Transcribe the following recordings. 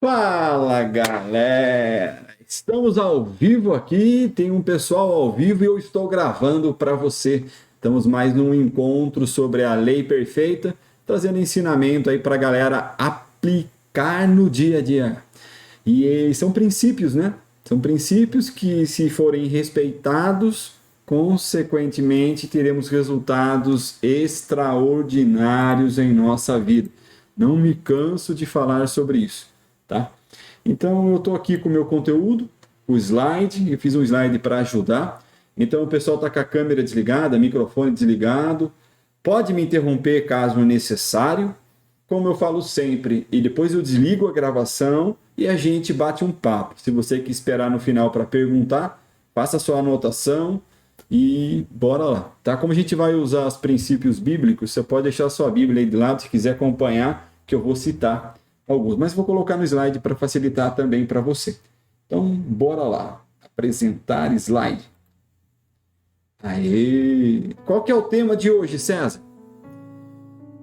Fala, galera! Estamos ao vivo aqui, tem um pessoal ao vivo e eu estou gravando para você. Estamos mais num encontro sobre a lei perfeita, trazendo ensinamento aí para a galera aplicar no dia a dia. E são princípios, né? São princípios que, se forem respeitados, consequentemente teremos resultados extraordinários em nossa vida. Não me canso de falar sobre isso, tá? Então eu estou aqui com o meu conteúdo, o slide, eu fiz um slide para ajudar. Então o pessoal está com a câmera desligada, microfone desligado, pode me interromper caso necessário, como eu falo sempre, e depois eu desligo a gravação e a gente bate um papo. Se você quer esperar no final para perguntar, faça a sua anotação e bora lá, tá? Como a gente vai usar os princípios bíblicos, você pode deixar a sua Bíblia aí de lado se quiser acompanhar, que eu vou citar alguns, mas vou colocar no slide para facilitar também para você. Então, bora lá. Apresentar slide. Aê! Qual que é o tema de hoje, César?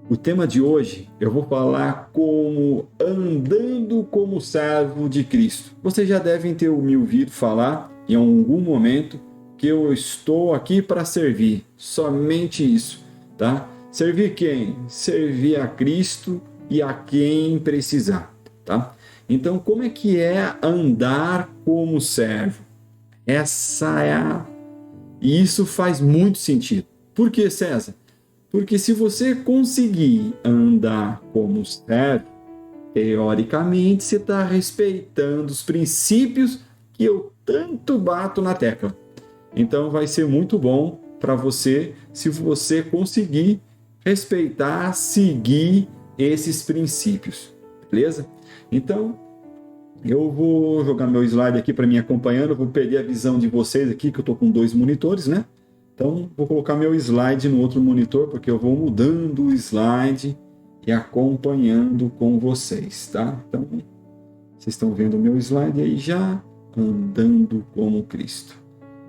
O tema de hoje eu vou falar como andando como servo de Cristo. Vocês já devem ter me ouvido falar em algum momento que eu estou aqui para servir. Somente isso, tá? Servir quem? Servir a Cristo e a quem precisar, tá? Então, como é que é andar como servo? E isso faz muito sentido. Por que, César? Porque se você conseguir andar como servo, teoricamente você está respeitando os princípios que eu tanto bato na tecla. Então vai ser muito bom para você se você conseguir respeitar, seguir esses princípios, beleza? Então, eu vou jogar meu slide aqui para mim acompanhando, vou perder a visão de vocês aqui, que eu estou com 2 monitores, né? Então, vou colocar meu slide no outro monitor, porque eu vou mudando o slide e acompanhando com vocês, tá? Então, vocês estão vendo o meu slide aí já, andando como Cristo.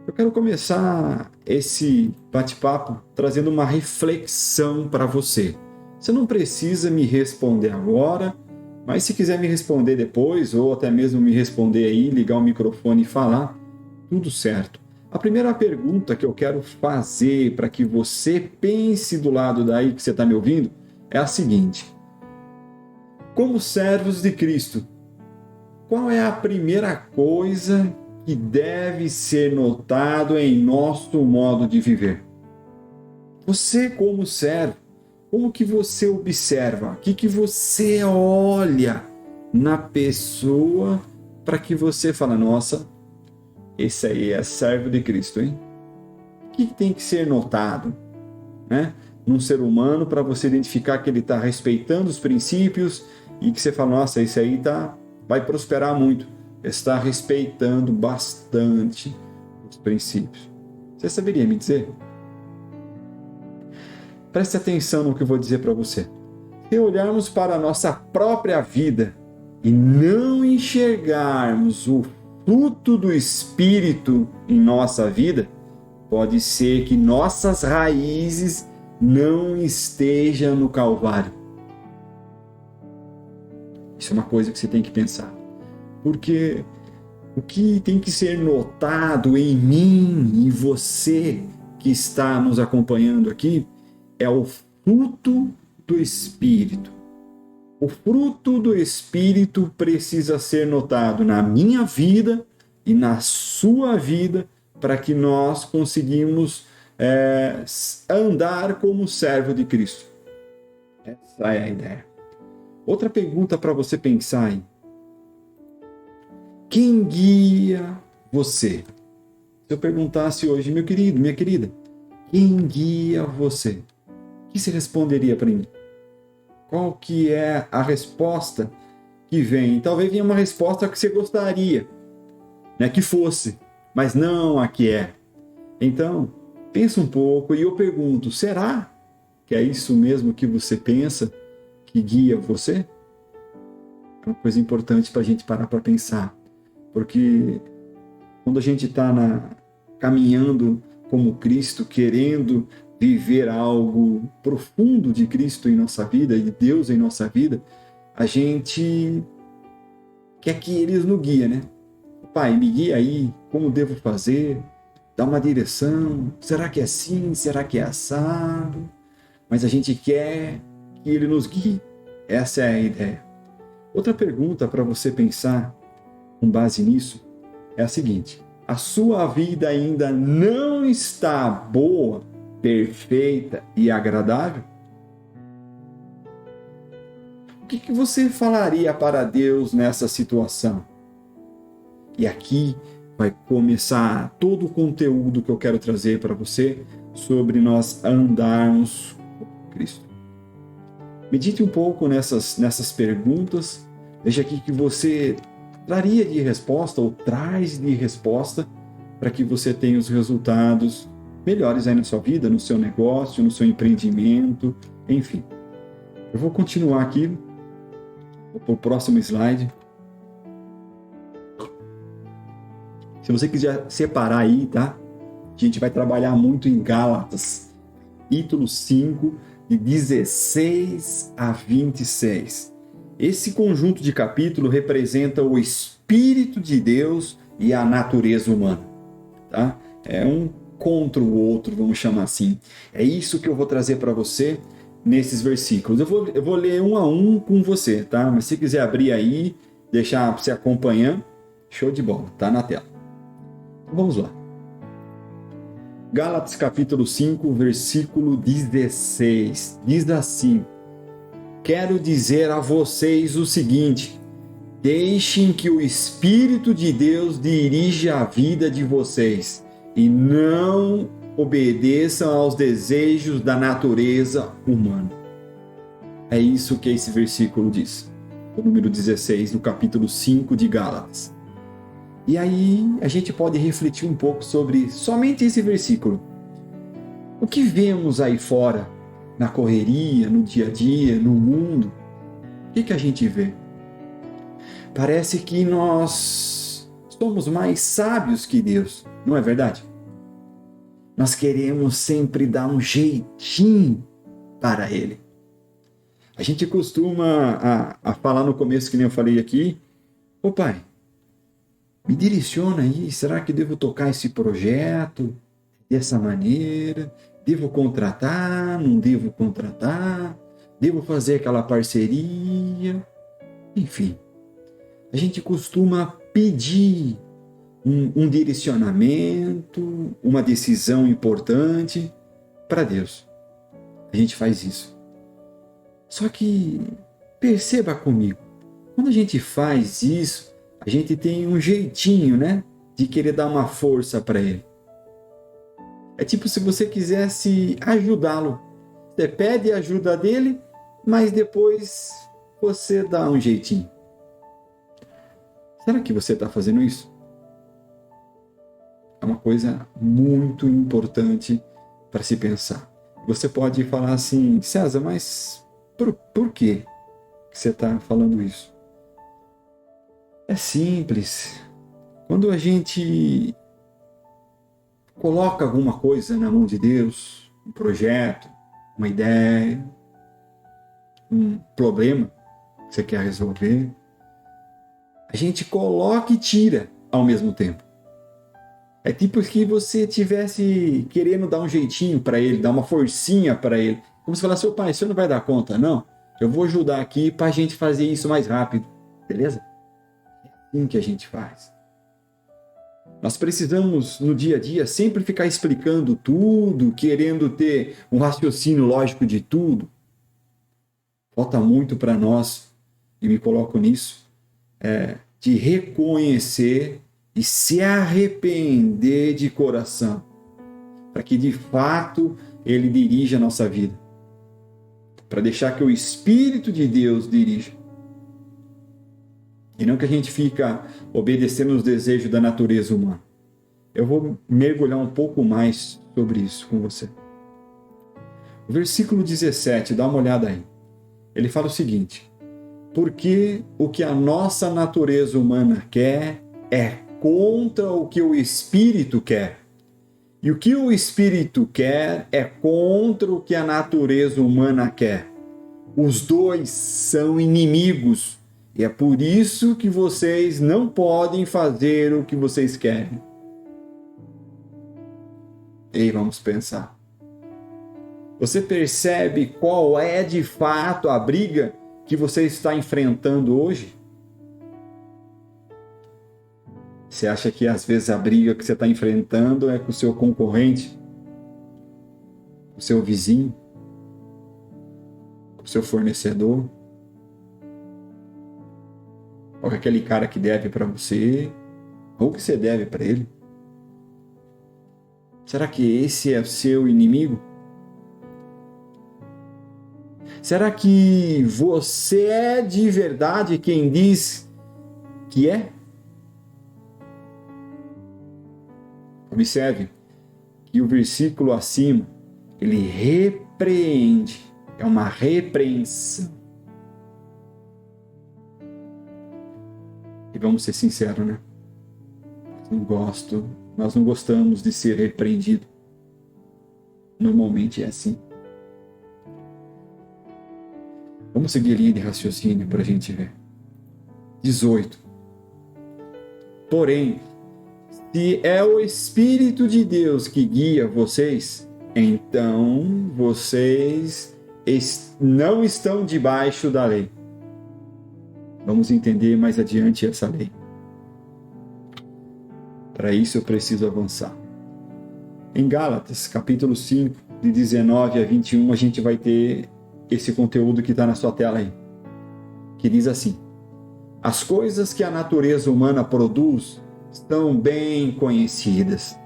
Eu quero começar esse bate-papo trazendo uma reflexão para você. Você não precisa me responder agora, mas se quiser me responder depois, ou até mesmo me responder aí, ligar o microfone e falar, tudo certo. A primeira pergunta que eu quero fazer para que você pense do lado daí que você está me ouvindo é a seguinte: como servos de Cristo, qual é a primeira coisa que deve ser notado em nosso modo de viver? Você, como servo, como que você observa? O que você olha na pessoa para que você fala, nossa, esse aí é servo de Cristo, hein? O que tem que ser notado, né? Num ser humano para você identificar que ele está respeitando os princípios e que você fala, nossa, esse aí vai prosperar muito. Está respeitando bastante os princípios. Você saberia me dizer? Preste atenção no que eu vou dizer para você. Se olharmos para a nossa própria vida e não enxergarmos o fruto do Espírito em nossa vida, pode ser que nossas raízes não estejam no Calvário. Isso é uma coisa que você tem que pensar. Porque o que tem que ser notado em mim e você que está nos acompanhando aqui é o fruto do Espírito. O fruto do Espírito precisa ser notado na minha vida e na sua vida para que nós conseguimos andar como servo de Cristo. Essa é a ideia. Outra pergunta para você pensar aí. Quem guia você? Se eu perguntasse hoje, meu querido, minha querida, quem guia você? O que você responderia para mim? Qual que é a resposta que vem? Talvez venha uma resposta que você gostaria, né, que fosse, mas não a que é. Então, pensa um pouco e eu pergunto, será que é isso mesmo que você pensa que guia você? É uma coisa importante para a gente parar para pensar. Porque quando a gente está caminhando como Cristo, querendo viver algo profundo de Cristo em nossa vida, de Deus em nossa vida, a gente quer que eles nos guiem, né? Pai, me guia aí, como devo fazer, dá uma direção, será que é assim, será que é assado? Mas a gente quer que ele nos guie, essa é a ideia. Outra pergunta para você pensar com base nisso é a seguinte: a sua vida ainda não está boa, perfeita e agradável? O que você falaria para Deus nessa situação? E aqui vai começar todo o conteúdo que eu quero trazer para você sobre nós andarmos com Cristo. Medite um pouco nessas perguntas. Veja aqui que você traria de resposta ou traz de resposta para que você tenha os resultados melhores aí na sua vida, no seu negócio, no seu empreendimento, enfim. Eu vou continuar aqui para o próximo slide. Se você quiser separar aí, tá? A gente vai trabalhar muito em Gálatas, capítulo 5, de 16 a 26. Esse conjunto de capítulos representa o Espírito de Deus e a natureza humana, tá? É um contra o outro, vamos chamar assim. É isso que eu vou trazer para você nesses versículos. Eu vou ler um a um com você, tá? Mas se quiser abrir aí, deixar para você acompanhar, show de bola, tá na tela. Vamos lá. Gálatas capítulo 5, versículo 16. Diz assim: quero dizer a vocês o seguinte: deixem que o Espírito de Deus dirija a vida de vocês e não obedeçam aos desejos da natureza humana. É isso que esse versículo diz. O número 16 do capítulo 5 de Gálatas. E aí a gente pode refletir um pouco sobre somente esse versículo. O que vemos aí fora, na correria, no dia a dia, no mundo? O que a gente vê? Parece que nós somos mais sábios que Deus, não é verdade? Nós queremos sempre dar um jeitinho para Ele. A gente costuma a falar no começo, que nem eu falei aqui: ô Pai, me direciona aí, será que devo tocar esse projeto dessa maneira? Devo contratar? Não devo contratar? Devo fazer aquela parceria? Enfim, a gente costuma pedir um direcionamento, uma decisão importante para Deus. A gente faz isso. Só que perceba comigo, quando a gente faz isso, a gente tem um jeitinho, né, de querer dar uma força para Ele. É tipo se você quisesse ajudá-lo. Você pede a ajuda dele, mas depois você dá um jeitinho. Será que você está fazendo isso? É uma coisa muito importante para se pensar. Você pode falar assim: César, mas por que você está falando isso? É simples. Quando a gente coloca alguma coisa na mão de Deus, um projeto, uma ideia, um problema que você quer resolver, a gente coloca e tira ao mesmo tempo. É tipo que você estivesse querendo dar um jeitinho para Ele, dar uma forcinha para Ele. Como se falasse: seu pai, você não vai dar conta, não? Eu vou ajudar aqui para a gente fazer isso mais rápido. Beleza? É assim que a gente faz. Nós precisamos, no dia a dia, sempre ficar explicando tudo, querendo ter um raciocínio lógico de tudo. Falta muito para nós, e me coloco nisso, de reconhecer e se arrepender de coração, para que de fato Ele dirija a nossa vida, para deixar que o Espírito de Deus dirija. E não que a gente fica obedecendo os desejos da natureza humana. Eu vou mergulhar um pouco mais sobre isso com você. O versículo 17, dá uma olhada aí. Ele fala o seguinte: porque o que a nossa natureza humana quer é contra o que o Espírito quer. E o que o Espírito quer é contra o que a natureza humana quer. Os dois são inimigos E é por isso que vocês não podem fazer o que vocês querem. E vamos pensar. Você percebe qual é de fato a briga que você está enfrentando hoje? Você acha que às vezes a briga que você está enfrentando é com o seu concorrente, com o seu vizinho, com o seu fornecedor, ou com aquele cara que deve para você, ou que você deve para ele? Será que esse é o seu inimigo? Será que você é de verdade quem diz que é? Observe que o versículo acima, ele repreende, é uma repreensão. E vamos ser sinceros, né? Nós não gostamos de ser repreendido. Normalmente é assim. Vamos seguir a linha de raciocínio para a gente ver. 18. Porém, se é o Espírito de Deus que guia vocês, então vocês não estão debaixo da lei. Vamos entender mais adiante essa lei. Para isso eu preciso avançar. Em Gálatas, capítulo 5, de 19 a 21, a gente vai ter esse conteúdo que está na sua tela aí, que diz assim: as coisas que a natureza humana produz estão bem conhecidas.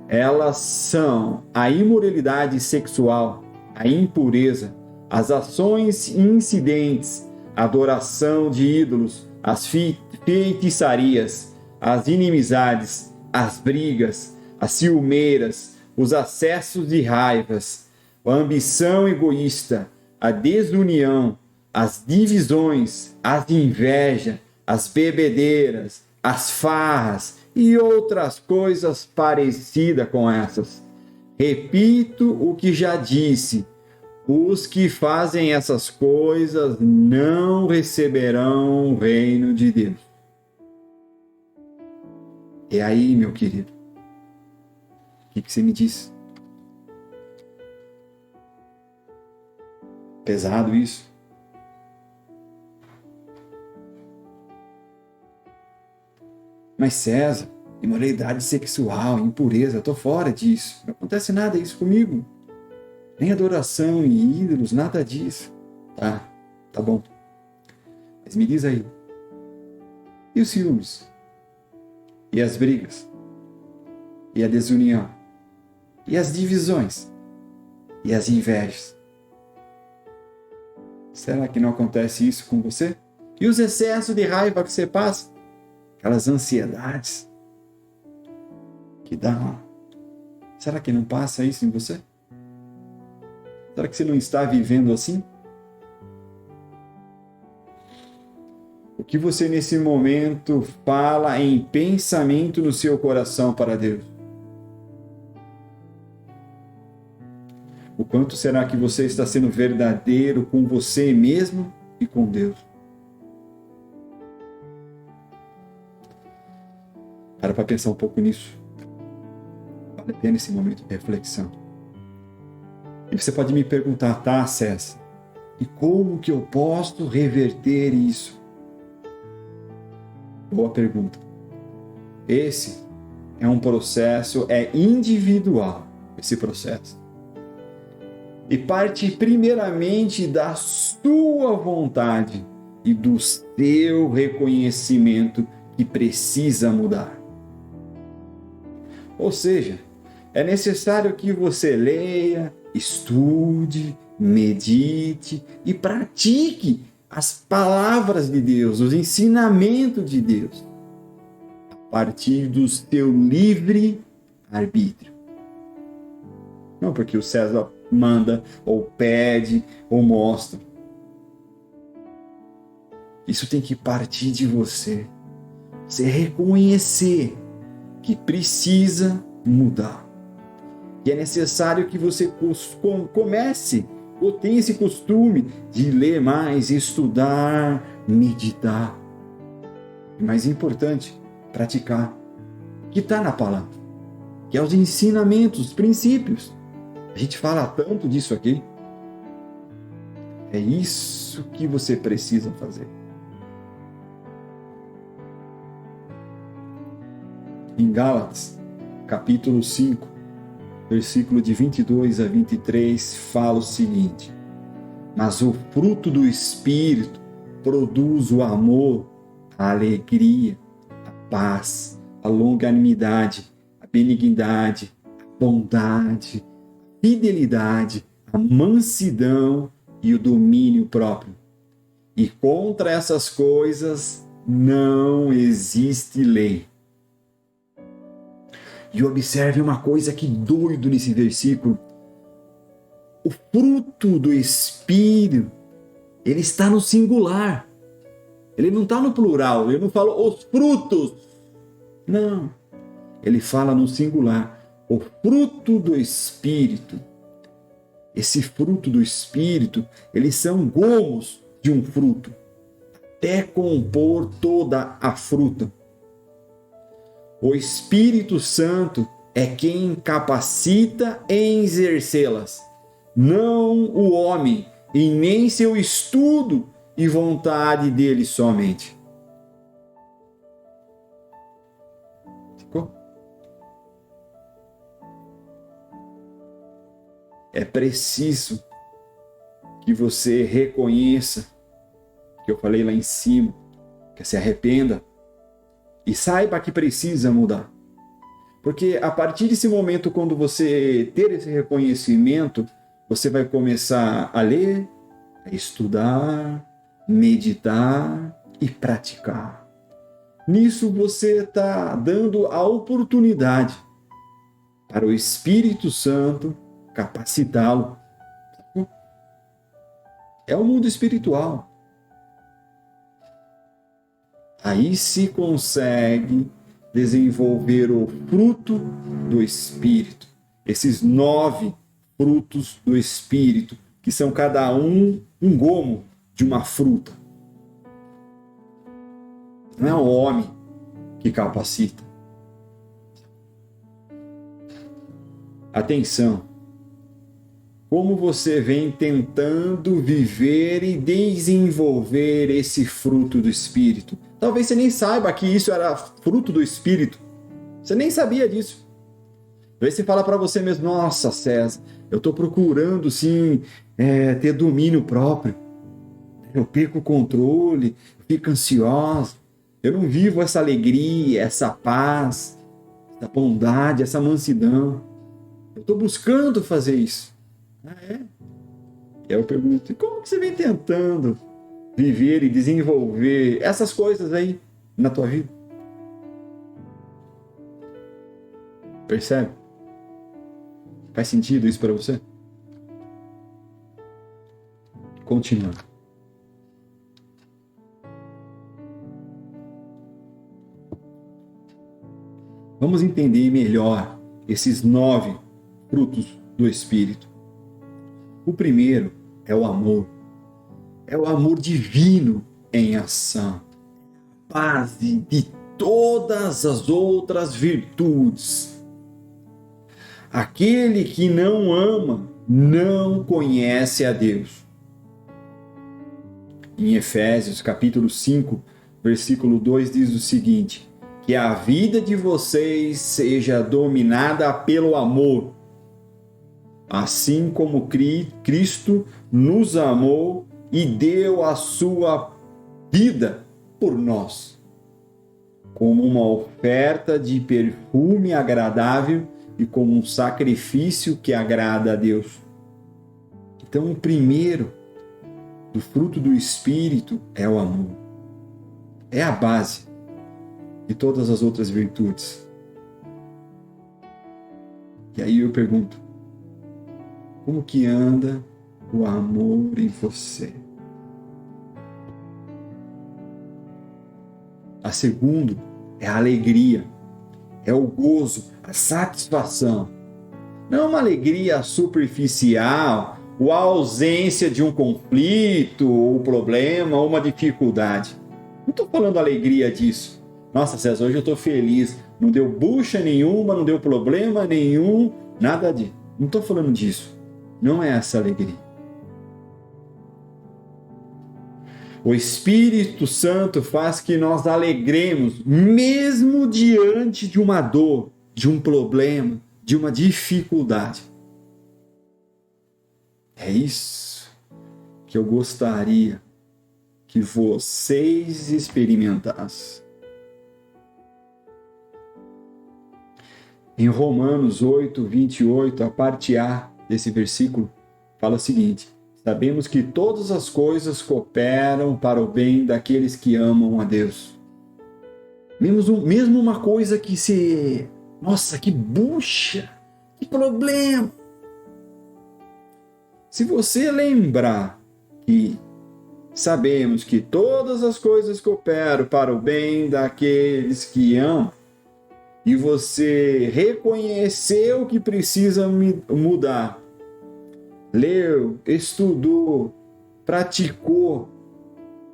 Elas são a imoralidade sexual, a impureza, as ações incidentes, a adoração de ídolos, as feitiçarias, as inimizades, as brigas, as ciumeiras, os acessos de raivas, a ambição egoísta, a desunião, as divisões, as inveja, as bebedeiras, as farras e outras coisas parecidas com essas. Repito o que já disse: os que fazem essas coisas não receberão o reino de Deus. E aí, meu querido, o que você me diz? Pesado isso? Mas César, imoralidade sexual, impureza, eu tô fora disso. Não acontece nada isso comigo. Nem adoração em ídolos, nada disso. Tá bom. Mas me diz aí. E os ciúmes? E as brigas? E a desunião? E as divisões? E as invejas? Será que não acontece isso com você? E os excessos de raiva que você passa? Aquelas ansiedades que dá. Será que não passa isso em você? Será que você não está vivendo assim? O que você nesse momento fala em pensamento no seu coração para Deus? O quanto será que você está sendo verdadeiro com você mesmo e com Deus? Para pensar um pouco nisso. Vale a pena esse momento de reflexão. E você pode me perguntar, tá, César, e como que eu posso reverter isso? Boa pergunta. Esse é um processo, é individual esse processo. E parte primeiramente da sua vontade e do seu reconhecimento que precisa mudar. Ou seja, é necessário que você leia, estude, medite e pratique as palavras de Deus, os ensinamentos de Deus, a partir do seu livre arbítrio. Não porque o César manda, ou pede, ou mostra. Isso tem que partir de você. Você reconhecer que precisa mudar. E é necessário que você comece ou tenha esse costume de ler mais, estudar, meditar e mais importante, praticar, que está na palavra, que é os ensinamentos, os princípios. A gente fala tanto disso aqui. É isso que você precisa fazer. Em Gálatas, capítulo 5, versículo de 22 a 23, fala o seguinte: mas o fruto do Espírito produz o amor, a alegria, a paz, a longanimidade, a benignidade, a bondade, a fidelidade, a mansidão e o domínio próprio. E contra essas coisas não existe lei. E observe uma coisa que doido nesse versículo. O fruto do Espírito, ele está no singular. Ele não está no plural. Ele não fala os frutos. Não. Ele fala no singular. O fruto do Espírito. Esse fruto do Espírito, eles são gomos de um fruto, até compor toda a fruta. O Espírito Santo é quem capacita em exercê-las, não o homem, e nem seu estudo e vontade dele somente. Ficou? É preciso que você reconheça, que eu falei lá em cima, que se arrependa e saiba que precisa mudar. Porque a partir desse momento, quando você ter esse reconhecimento, você vai começar a ler, a estudar, meditar e praticar. Nisso você está dando a oportunidade para o Espírito Santo capacitá-lo. É o mundo espiritual. Aí se consegue desenvolver o fruto do Espírito. Esses 9 frutos do Espírito, que são cada um gomo de uma fruta. Não é o homem que capacita. Atenção! Como você vem tentando viver e desenvolver esse fruto do Espírito? Talvez você nem saiba que isso era fruto do Espírito. Você nem sabia disso. Talvez você fala para você mesmo: nossa, César, eu estou procurando sim ter domínio próprio. Eu perco o controle, fico ansioso. Eu não vivo essa alegria, essa paz, essa bondade, essa mansidão. Eu estou buscando fazer isso. Ah, é? E aí eu pergunto: como que você vem tentando viver e desenvolver essas coisas aí na tua vida? Percebe? Faz sentido isso para você? Continuando. Vamos entender melhor esses 9 frutos do Espírito. O primeiro é o amor. É o amor divino em ação. Base de todas as outras virtudes. Aquele que não ama não conhece a Deus. Em Efésios capítulo 5, versículo 2 diz o seguinte: que a vida de vocês seja dominada pelo amor, assim como Cristo nos amou e deu a sua vida por nós, como uma oferta de perfume agradável e como um sacrifício que agrada a Deus. Então, o primeiro do fruto do Espírito é o amor. É a base de todas as outras virtudes. E aí eu pergunto: como que anda o amor em você? A segunda é a alegria, é o gozo, a satisfação. Não uma alegria superficial, ou a ausência de um conflito, ou problema, ou uma dificuldade. Não estou falando alegria disso. Nossa, César, hoje eu estou feliz. Não deu bucha nenhuma, não deu problema nenhum, nada disso. Não estou falando disso. Não é essa alegria. O Espírito Santo faz que nós alegremos, mesmo diante de uma dor, de um problema, de uma dificuldade. É isso que eu gostaria que vocês experimentassem. Em Romanos 8, 28, a parte A desse versículo, fala o seguinte: sabemos que todas as coisas cooperam para o bem daqueles que amam a Deus. Mesmo uma coisa que se... Nossa, que bucha! Que problema! Se você lembrar que sabemos que todas as coisas cooperam para o bem daqueles que amam, e você reconheceu que precisa mudar, leu, estudou, praticou,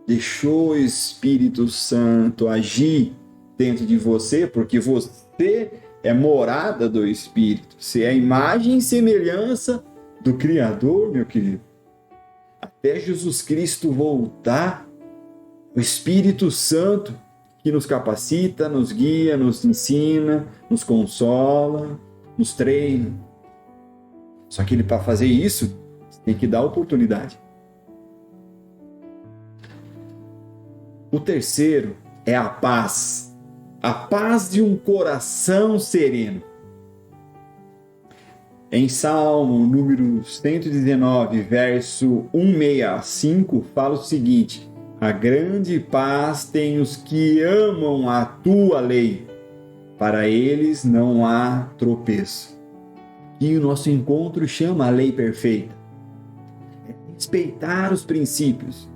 deixou o Espírito Santo agir dentro de você, porque você é morada do Espírito, você é a imagem e semelhança do Criador, meu querido. Até Jesus Cristo voltar, o Espírito Santo que nos capacita, nos guia, nos ensina, nos consola, nos treina. Só que para fazer isso, você tem que dar oportunidade. O terceiro é a paz. A paz de um coração sereno. Em Salmo número 119, verso 165, fala o seguinte: a grande paz tem os que amam a tua lei, para eles não há tropeço. E o nosso encontro chama a lei perfeita. É respeitar os princípios.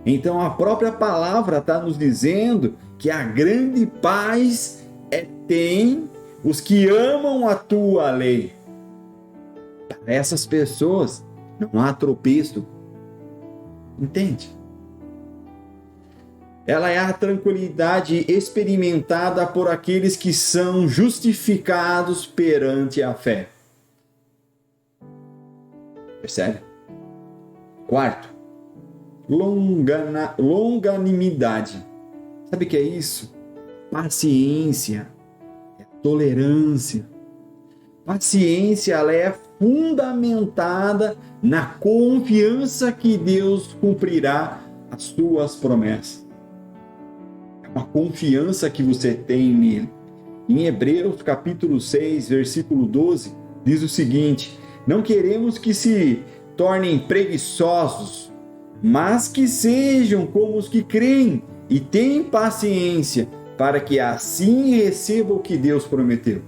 Então a própria palavra está nos dizendo que a grande paz tem os que amam a tua lei. Para essas pessoas não há tropeço. Entende? Ela é a tranquilidade experimentada por aqueles que são justificados perante a fé. Percebe? Quarto, longanimidade. Sabe o que é isso? Paciência, tolerância. Paciência, ela é fundamentada na confiança que Deus cumprirá as suas promessas. É uma confiança que você tem nele. Em Hebreus capítulo 6, versículo 12, diz o seguinte: não queremos que se tornem preguiçosos, mas que sejam como os que creem e têm paciência, para que assim recebam o que Deus prometeu.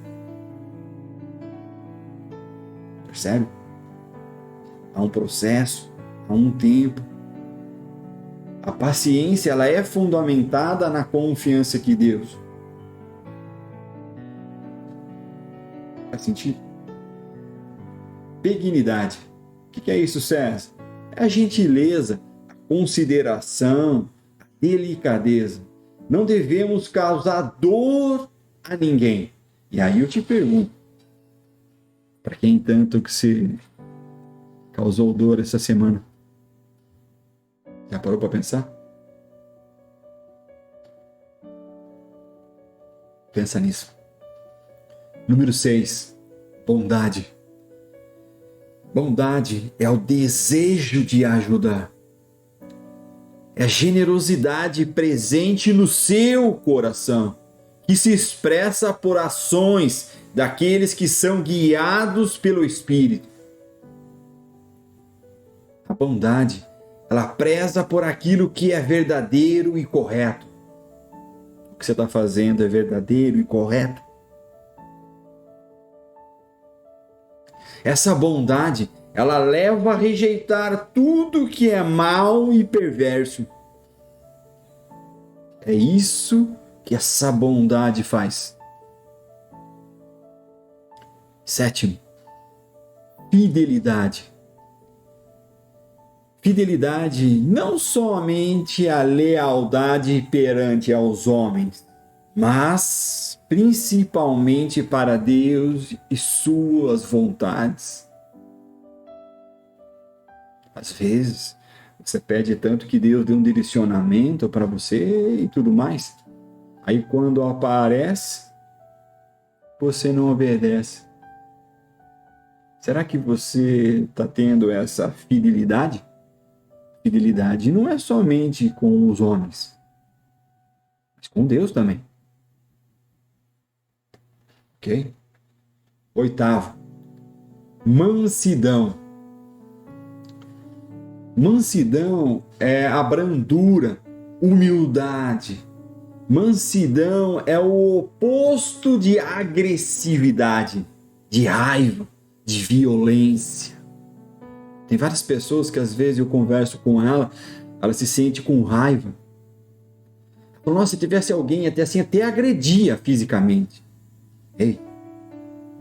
Percebe? Há um processo, há um tempo. A paciência, ela é fundamentada na confiança que Deus. Faz sentido? Benignidade. O que é isso, César? É a gentileza, a consideração, a delicadeza. Não devemos causar dor a ninguém. E aí eu te pergunto, para quem tanto que se causou dor essa semana? Já parou para pensar? Pensa nisso. Número 6, bondade. Bondade é o desejo de ajudar. É a generosidade presente no seu coração, que se expressa por ações daqueles que são guiados pelo Espírito. A bondade, ela preza por aquilo que é verdadeiro e correto. O que você está fazendo é verdadeiro e correto. Essa bondade, ela leva a rejeitar tudo que é mal e perverso. É isso que essa bondade faz. Sétimo, fidelidade. Fidelidade não somente a lealdade perante aos homens, mas principalmente para Deus e suas vontades. Às vezes, você pede tanto que Deus dê um direcionamento para você e tudo mais. Aí quando aparece, você não obedece. Será que você está tendo essa fidelidade? Fidelidade não é somente com os homens, mas com Deus também. Ok? Oitavo, mansidão. Mansidão é a brandura, humildade. Mansidão é o oposto de agressividade, de raiva, de violência. Tem várias pessoas que às vezes eu converso com ela se sente com raiva. Nossa, se tivesse alguém até agredia fisicamente. Ei,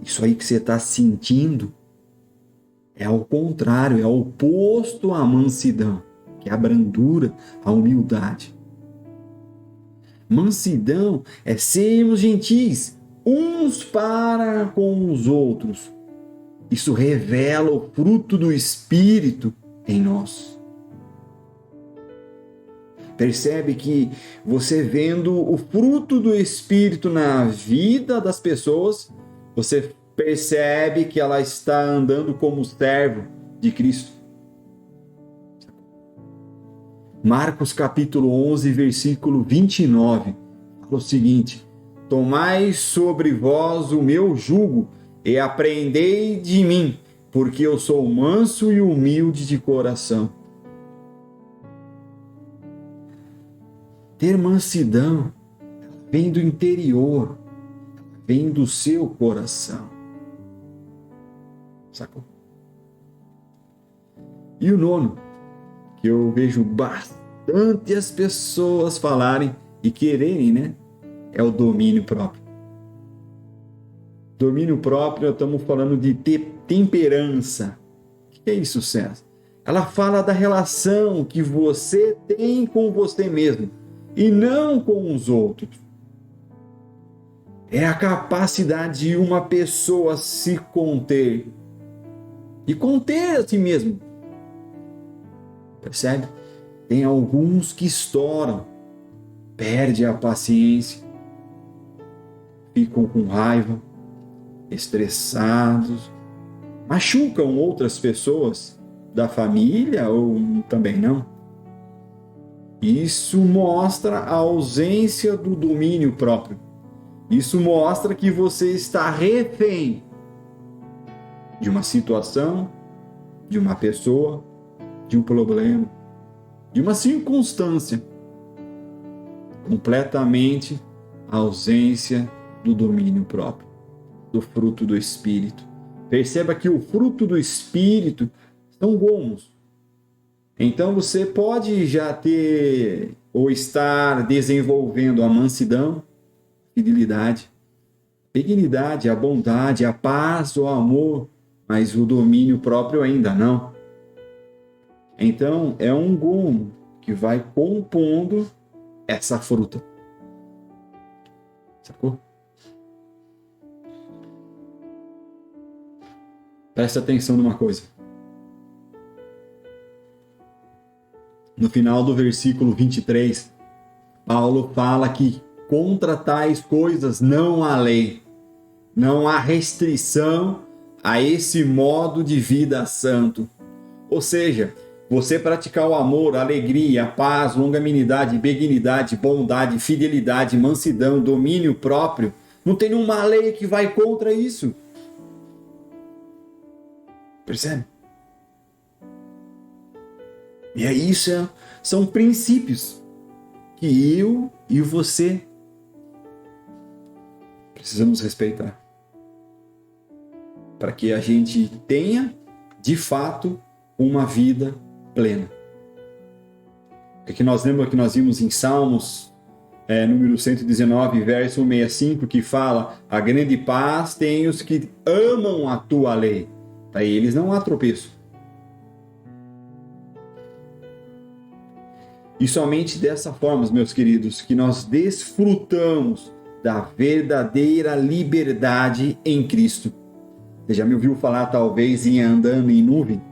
isso aí que você está sentindo é ao contrário, é o oposto à mansidão, que é a brandura, a humildade. Mansidão é sermos gentis uns para com os outros. Isso revela o fruto do Espírito em nós. Percebe que você vendo o fruto do Espírito na vida das pessoas, você percebe que ela está andando como servo de Cristo. Marcos capítulo 11, versículo 29, fala o seguinte: tomai sobre vós o meu jugo e aprendei de mim, porque eu sou manso e humilde de coração. Ter mansidão vem do interior, vem do seu coração. Sacou? E o nono, que eu vejo bastante as pessoas falarem e quererem, né? É o domínio próprio. Domínio próprio, estamos falando de temperança. O que é isso, César? Ela fala da relação que você tem com você mesmo e não com os outros. É a capacidade de uma pessoa se conter e conter a si mesmo. Percebe? Tem alguns que estouram, perdem a paciência, ficam com raiva, estressados, machucam outras pessoas da família ou também não. Isso mostra a ausência do domínio próprio. Isso mostra que você está refém de uma situação, de uma pessoa, de um problema, de uma circunstância. Completamente a ausência do domínio próprio, do fruto do Espírito. Perceba que o fruto do Espírito são gomos. Então você pode já ter ou estar desenvolvendo a mansidão, fidelidade, benignidade, a bondade, a paz, o amor, mas o domínio próprio ainda não. Então é um gomo que vai compondo essa fruta. Sacou? Presta atenção numa coisa. No final do versículo 23, Paulo fala que contra tais coisas não há lei, não há restrição a esse modo de vida santo. Ou seja, você praticar o amor, a alegria, a paz, longanimidade, benignidade, bondade, fidelidade, mansidão, domínio próprio, não tem nenhuma lei que vai contra isso. Percebe? E aí são princípios que eu e você precisamos respeitar. Para que a gente tenha, de fato, uma vida plena. É que nós lembramos que nós vimos em Salmos, número 119, verso 65, que fala: a grande paz tem os que amam a tua lei. Para eles não há tropeço. E somente dessa forma, meus queridos, que nós desfrutamos da verdadeira liberdade em Cristo. Você já me ouviu falar, talvez, em andando em nuvem?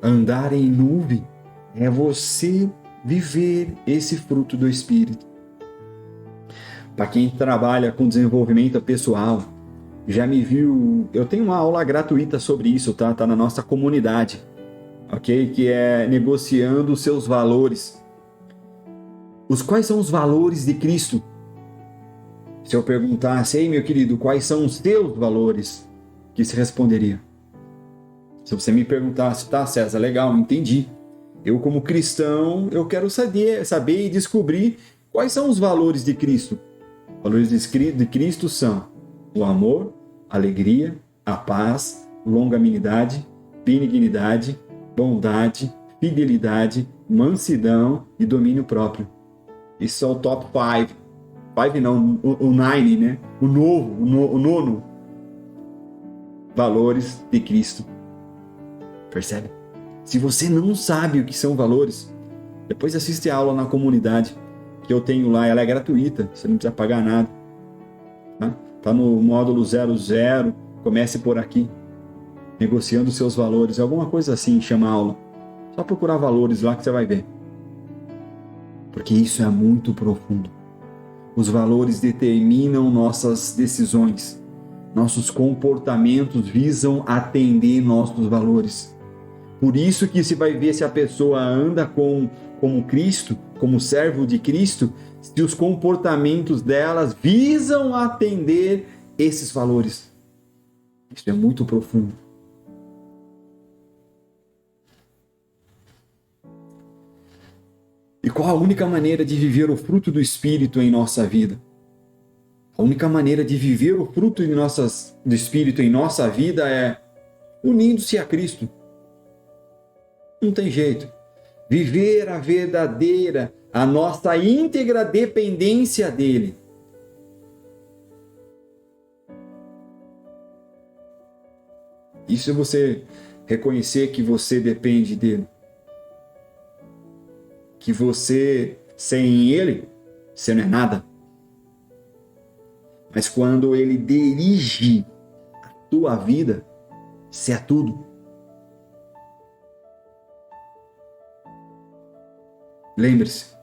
Andar em nuvem é você viver esse fruto do Espírito. Para quem trabalha com desenvolvimento pessoal, já me viu... Eu tenho uma aula gratuita sobre isso, tá? Tá na nossa comunidade, ok? Que é negociando os seus valores. Quais são os valores de Cristo? Se eu perguntasse, ei, meu querido, quais são os teus valores? Que se responderia? Se você me perguntasse, tá, César, legal, entendi. Eu, como cristão, eu quero saber e descobrir quais são os valores de Cristo. Os valores de Cristo são o amor, a alegria, a paz, longanimidade, benignidade, bondade, fidelidade, mansidão e domínio próprio. Isso é o top 5. 5 não, o 9, né? O nono. Valores de Cristo. Percebe? Se você não sabe o que são valores, depois assiste a aula na comunidade que eu tenho lá, ela é gratuita, você não precisa pagar nada. Tá no módulo 00, comece por aqui, negociando seus valores, alguma coisa assim, chama aula. Só procurar valores lá que você vai ver. Porque isso é muito profundo. Os valores determinam nossas decisões. Nossos comportamentos visam atender nossos valores. Por isso que você vai ver se a pessoa anda como Cristo, como servo de Cristo, se os comportamentos delas visam atender esses valores. Isso é muito profundo. E qual a única maneira de viver o fruto do Espírito em nossa vida? A única maneira de viver o fruto do Espírito em nossa vida é unindo-se a Cristo. Não tem jeito. Viver a verdadeira, a nossa íntegra dependência dele. Isso é você reconhecer que você depende dele. Que você, sem ele, você não é nada. Mas quando ele dirige a tua vida, você é tudo. Lembre-se,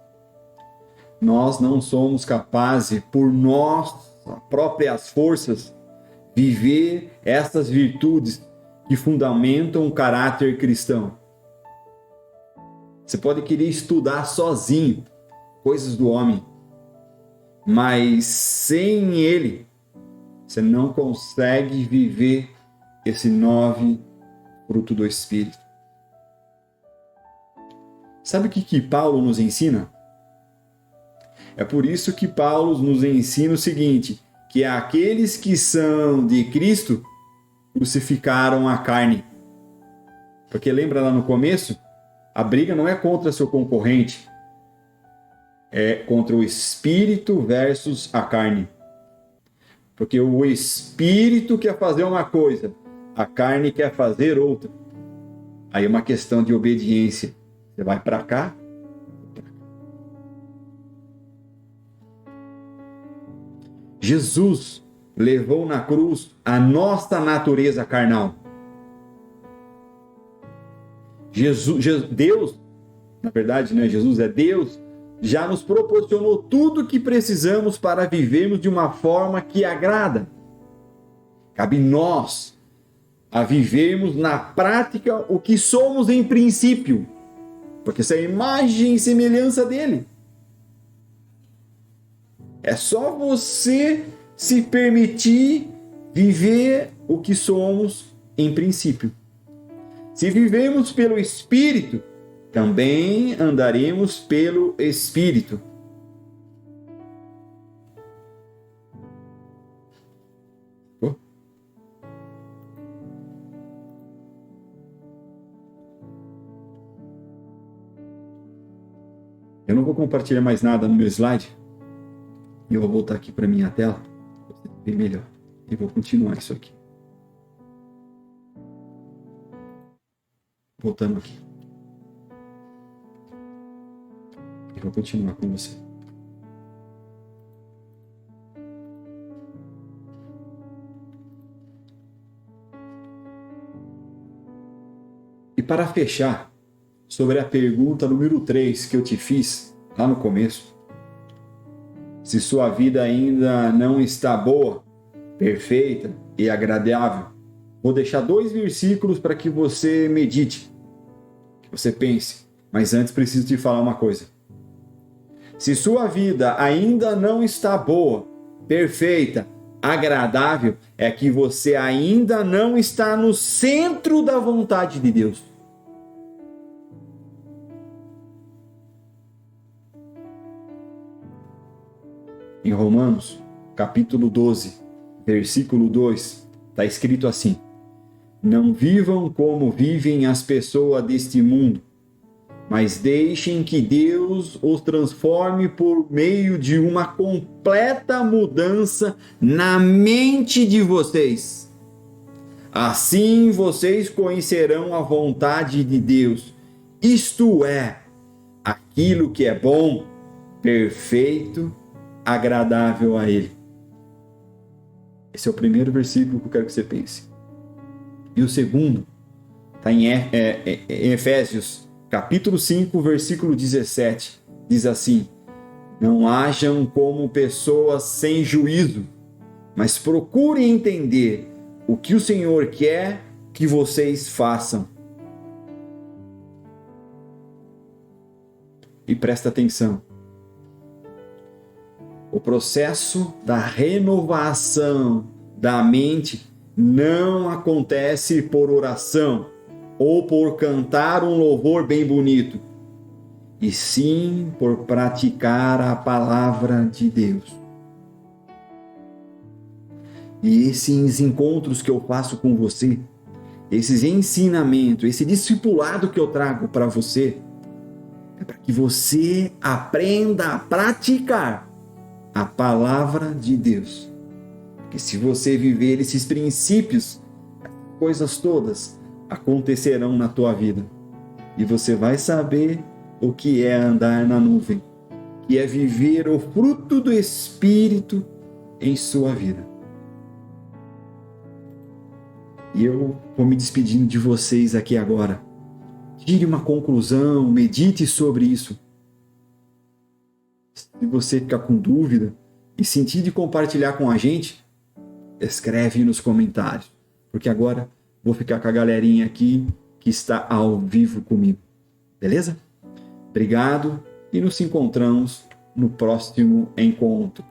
nós não somos capazes, por nossas próprias forças, viver essas virtudes que fundamentam o caráter cristão. Você pode querer estudar sozinho coisas do homem, mas sem ele, você não consegue viver esse 9 fruto do Espírito. Sabe o que Paulo nos ensina? É por isso que Paulo nos ensina o seguinte, que aqueles que são de Cristo crucificaram a carne. Porque lembra lá no começo? A briga não é contra seu concorrente, é contra o espírito versus a carne. Porque o espírito quer fazer uma coisa, a carne quer fazer outra. Aí é uma questão de obediência. Você vai para cá. Jesus levou na cruz a nossa natureza carnal. Deus, na verdade, né? Jesus é Deus, já nos proporcionou tudo o que precisamos para vivermos de uma forma que agrada. Cabe nós a vivermos na prática o que somos em princípio, porque essa é a imagem e semelhança dele. É só você se permitir viver o que somos em princípio. Se vivemos pelo Espírito, também andaremos pelo Espírito. Eu não vou compartilhar mais nada no meu slide. Eu vou voltar aqui para minha tela, para você ver melhor. E vou continuar isso aqui. Voltando aqui. vou continuar com você. E para fechar, sobre a pergunta número 3 que eu te fiz lá no começo, se sua vida ainda não está boa, perfeita e agradável, vou deixar 2 versículos para que você medite, que você pense. Mas antes preciso te falar uma coisa. Se sua vida ainda não está boa, perfeita, agradável, é que você ainda não está no centro da vontade de Deus. Em Romanos, capítulo 12, versículo 2, está escrito assim: não vivam como vivem as pessoas deste mundo, mas deixem que Deus os transforme por meio de uma completa mudança na mente de vocês. Assim vocês conhecerão a vontade de Deus, isto é, aquilo que é bom, perfeito, agradável a Ele. Esse é o primeiro versículo que eu quero que você pense. E o segundo está em Efésios, capítulo 5, versículo 17. Diz assim: não hajam como pessoas sem juízo, mas procurem entender o que o Senhor quer que vocês façam. E presta atenção. O processo da renovação da mente não acontece por oração ou por cantar um louvor bem bonito, e sim por praticar a palavra de Deus. E esses encontros que eu faço com você, esses ensinamentos, esse discipulado que eu trago para você, é para que você aprenda a praticar a palavra de Deus. Porque se você viver esses princípios, coisas todas acontecerão na tua vida. E você vai saber o que é andar na nuvem, que é viver o fruto do Espírito em sua vida. E eu vou me despedindo de vocês aqui agora. Tire uma conclusão, medite sobre isso. Se você ficar com dúvida e sentir de compartilhar com a gente, escreve nos comentários, porque agora vou ficar com a galerinha aqui que está ao vivo comigo. Beleza? Obrigado e nos encontramos no próximo encontro.